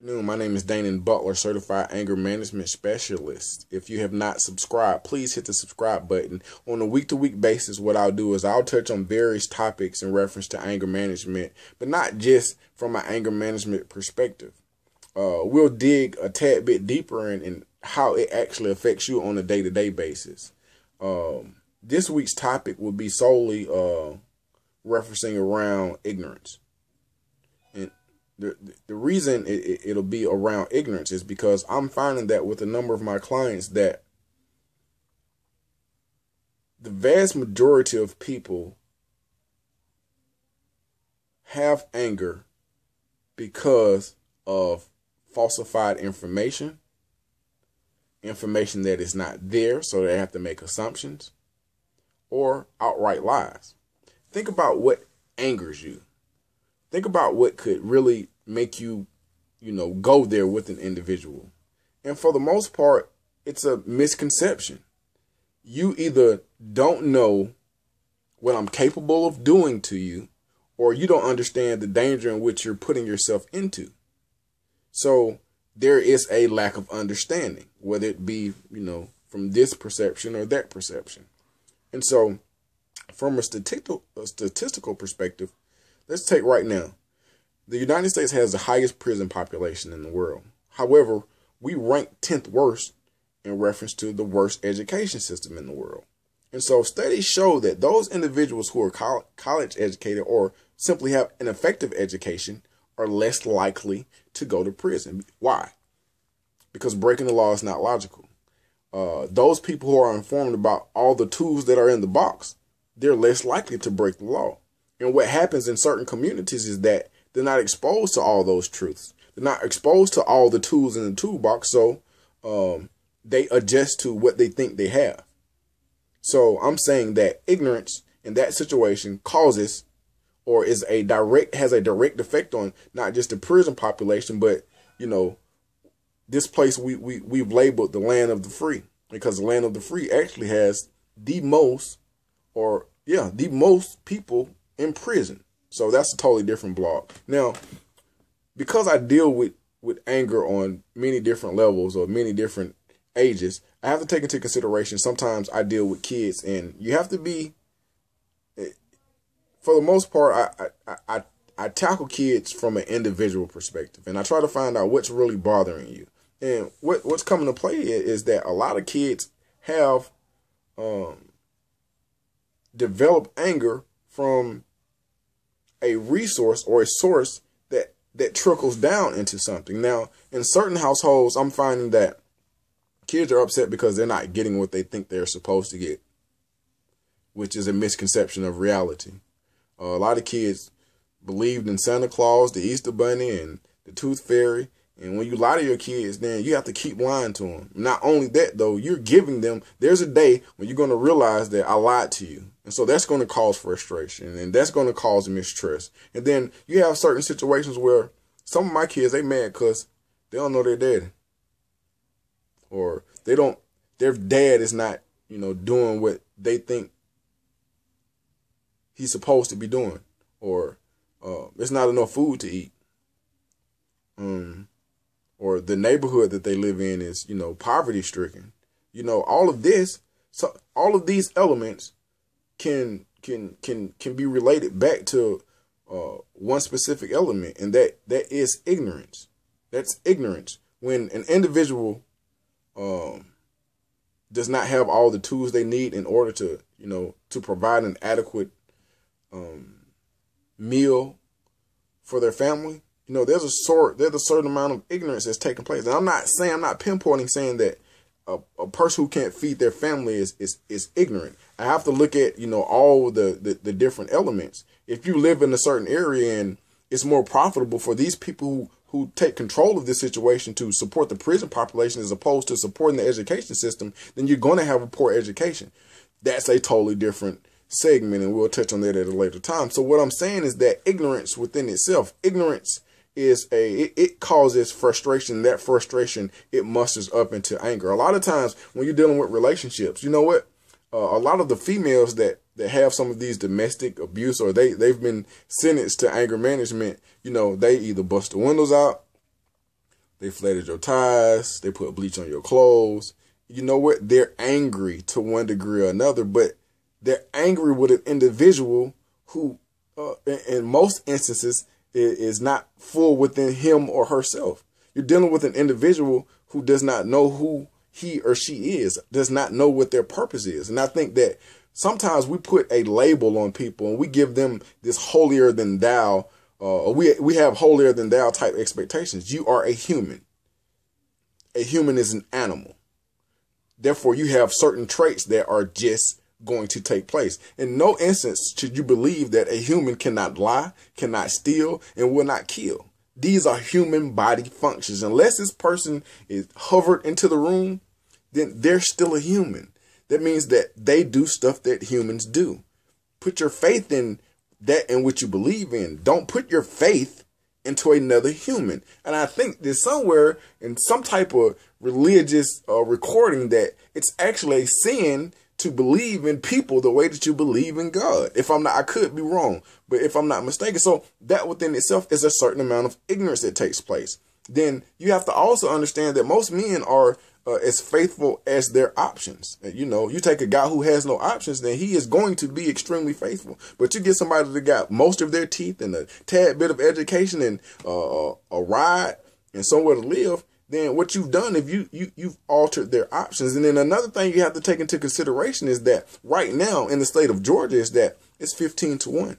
My name is Dainhen Butler, Certified Anger Management Specialist. If you have not subscribed, please hit the subscribe button. On a week-to-week basis, what I'll do is I'll touch on various topics in reference to anger management, but not just from an anger management perspective. We'll dig a tad bit deeper in how it actually affects you on a day-to-day basis. This week's topic will be solely referencing around ignorance. And the reason it'll be around ignorance is because I'm finding that with a number of my clients that the vast majority of people have anger because of falsified information that is not there, so they have to make assumptions, or outright lies. Think about what angers you. Think about what could really make you, go there with an individual. And for the most part, it's a misconception. You either don't know what I'm capable of doing to you, or you don't understand the danger in which you're putting yourself into. So there is a lack of understanding, whether it be, from this perception or that perception. And so from a statistical perspective, let's take right now. The United States has the highest prison population in the world. However, we rank 10th worst in reference to the worst education system in the world. And so studies show that those individuals who are college educated or simply have an effective education are less likely to go to prison. Why? Because breaking the law is not logical. Those people who are informed about all the tools that are in the box, they're less likely to break the law. And what happens in certain communities is that they're not exposed to all those truths. They're not exposed to all the tools in the toolbox, so they adjust to what they think they have. So I'm saying that ignorance in that situation causes or has a direct effect on not just the prison population, but, this place we've labeled the land of the free, because the land of the free actually has the most people in prison. So that's a totally different blog. Now, because I deal with anger on many different levels or many different ages, I have to take into consideration sometimes I deal with kids, and you have to be, for the most part, I tackle kids from an individual perspective, and I try to find out what's really bothering you. And what's coming to play is that a lot of kids have developed anger from a resource or a source that trickles down into something. Now, in certain households, I'm finding that kids are upset because they're not getting what they think they're supposed to get, which is a misconception of reality. A lot of kids believed in Santa Claus, the Easter Bunny, and the Tooth Fairy. And when you lie to your kids, then you have to keep lying to them. Not only that, though, you're giving them, there's a day when you're going to realize that I lied to you. And so that's going to cause frustration, and that's going to cause mistrust. And then you have certain situations where some of my kids, they mad because they don't know their daddy. Or their dad is not, doing what they think he's supposed to be doing. Or there's not enough food to eat. Or the neighborhood that they live in is, poverty stricken. All of this, so all of these elements can be related back to one specific element, and that is ignorance. That's ignorance. When an individual does not have all the tools they need in order to provide an adequate meal for their family, there's a certain amount of ignorance that's taking place. And I'm not pinpointing saying that a person who can't feed their family is ignorant. I have to look at, all the different elements. If you live in a certain area and it's more profitable for these people who take control of this situation to support the prison population as opposed to supporting the education system, then you're going to have a poor education. That's a totally different segment, and we'll touch on that at a later time. So what I'm saying is that ignorance within itself, it causes frustration. That frustration, it musters up into anger. A lot of times when you're dealing with relationships, a lot of the females that have some of these domestic abuse, or they've been sentenced to anger management, they either bust the windows out, They flatted your tires. They put bleach on your clothes. You know what? They're angry to one degree or another, but they're angry with an individual who, in most instances, is not full within him or herself. You're dealing with an individual who does not know who he or she is, does not know what their purpose is. And I think that sometimes we put a label on people and we give them this holier than thou, we have holier than thou type expectations. You are a human. A human is an animal. Therefore, you have certain traits that are just going to take place. In no instance should you believe that a human cannot lie, cannot steal, and will not kill. These are human body functions. Unless this person is hovered into the room, then they're still a human. That means that they do stuff that humans do. Put your faith in that in what you believe in. Don't put your faith into another human. And I think there's somewhere in some type of religious recording that it's actually a sin to believe in people the way that you believe in God. If I'm not, I could be wrong, but if I'm not mistaken. So that within itself is a certain amount of ignorance that takes place. Then you have to also understand that most men are as faithful as their options. You know, you take a guy who has no options, then he is going to be extremely faithful. But you get somebody that got most of their teeth and a tad bit of education and a ride and somewhere to live, then what you've done is you've altered their options. And then another thing you have to take into consideration is that right now in the state of Georgia is that it's 15-1.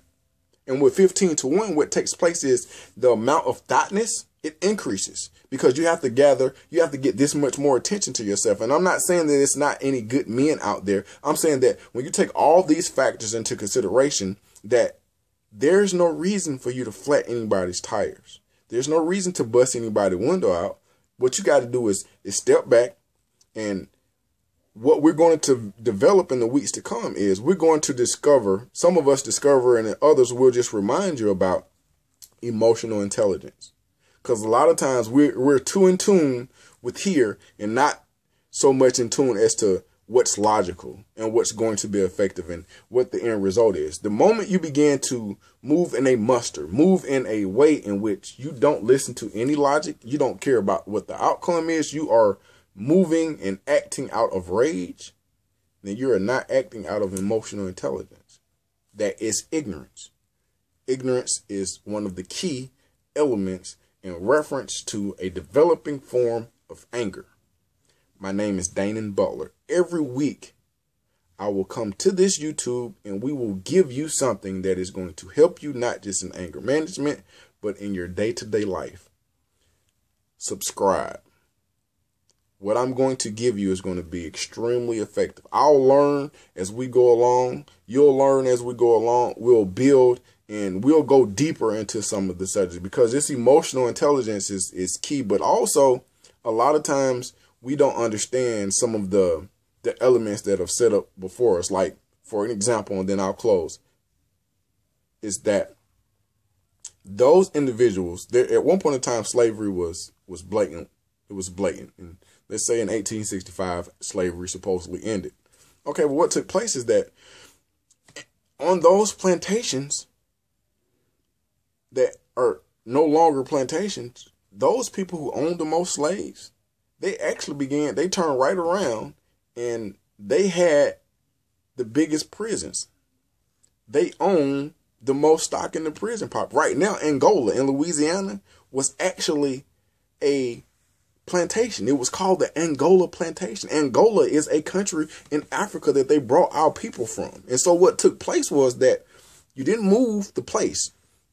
And with 15-1, what takes place is the amount of thoughtness, it increases because you have to get this much more attention to yourself. And I'm not saying that it's not any good men out there. I'm saying that when you take all these factors into consideration, that there's no reason for you to flat anybody's tires. There's no reason to bust anybody's window out. What you got to do is step back, and what we're going to develop in the weeks to come is we're going to discover, some of us discover, and others will just remind you about emotional intelligence. Because a lot of times we're too in tune with here and not so much in tune as to what's logical and what's going to be effective and what the end result is. The moment you begin to move in a muster, move in a way in which you don't listen to any logic, you don't care about what the outcome is, you are moving and acting out of rage, then you are not acting out of emotional intelligence. That is ignorance. Ignorance is one of the key elements in reference to a developing form of anger. My name is Dainhen Butler. Every week, I will come to this YouTube and we will give you something that is going to help you not just in anger management, but in your day-to-day life. Subscribe. What I'm going to give you is going to be extremely effective. I'll learn as we go along. You'll learn as we go along. We'll build and we'll go deeper into some of the subjects because this emotional intelligence is key. But also, a lot of times we don't understand some of the elements that are set up before us. Like, for an example, and then I'll close, is that those individuals, at one point in time, slavery was blatant. It was blatant. And let's say in 1865, slavery supposedly ended. Okay, well, what took place is that on those plantations that are no longer plantations, those people who owned the most slaves, they turned right around and they had the biggest prisons. They own the most stock in the prison pop. Right now, Angola in Louisiana was actually a plantation. It was called the Angola Plantation. Angola is a country in Africa that they brought our people from. And so what took place was that you didn't move the place.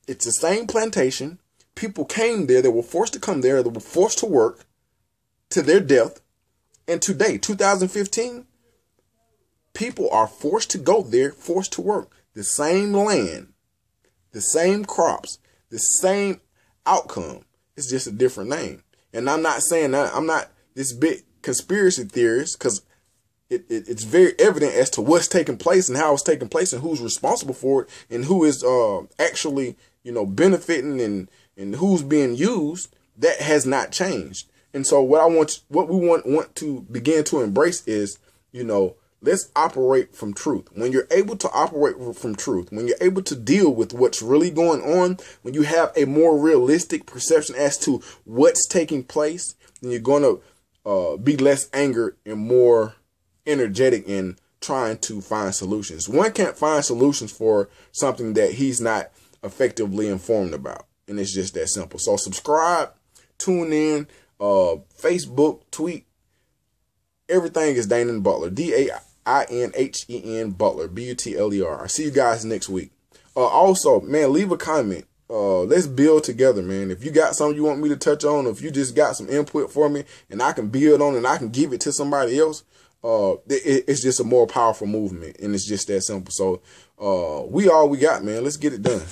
It's the same plantation. People came there. They were forced to come there. They were forced to work to their death. And today, 2015, people are forced to go there, forced to work. The same land, the same crops, the same outcome. It's just a different name. And I'm not saying that, I'm not this big conspiracy theorist, because it's very evident as to what's taking place and how it's taking place and who's responsible for it and who is actually, benefiting and who's being used. That has not changed. And so what we want to begin to embrace is, Let's operate from truth. When you're able to operate from truth, when you're able to deal with what's really going on, when you have a more realistic perception as to what's taking place, then you're going to be less angered and more energetic in trying to find solutions. One can't find solutions for something that he's not effectively informed about. And it's just that simple. So subscribe, tune in, Facebook, tweet. Everything is Dainhen Butler. Dainhen Butler. Butler. I see you guys next week. Also, man, leave a comment. Let's build together, man. If you got something you want me to touch on, or if you just got some input for me and I can build on it and I can give it to somebody else, it's just a more powerful movement, and it's just that simple. So we all we got, man. Let's get it done.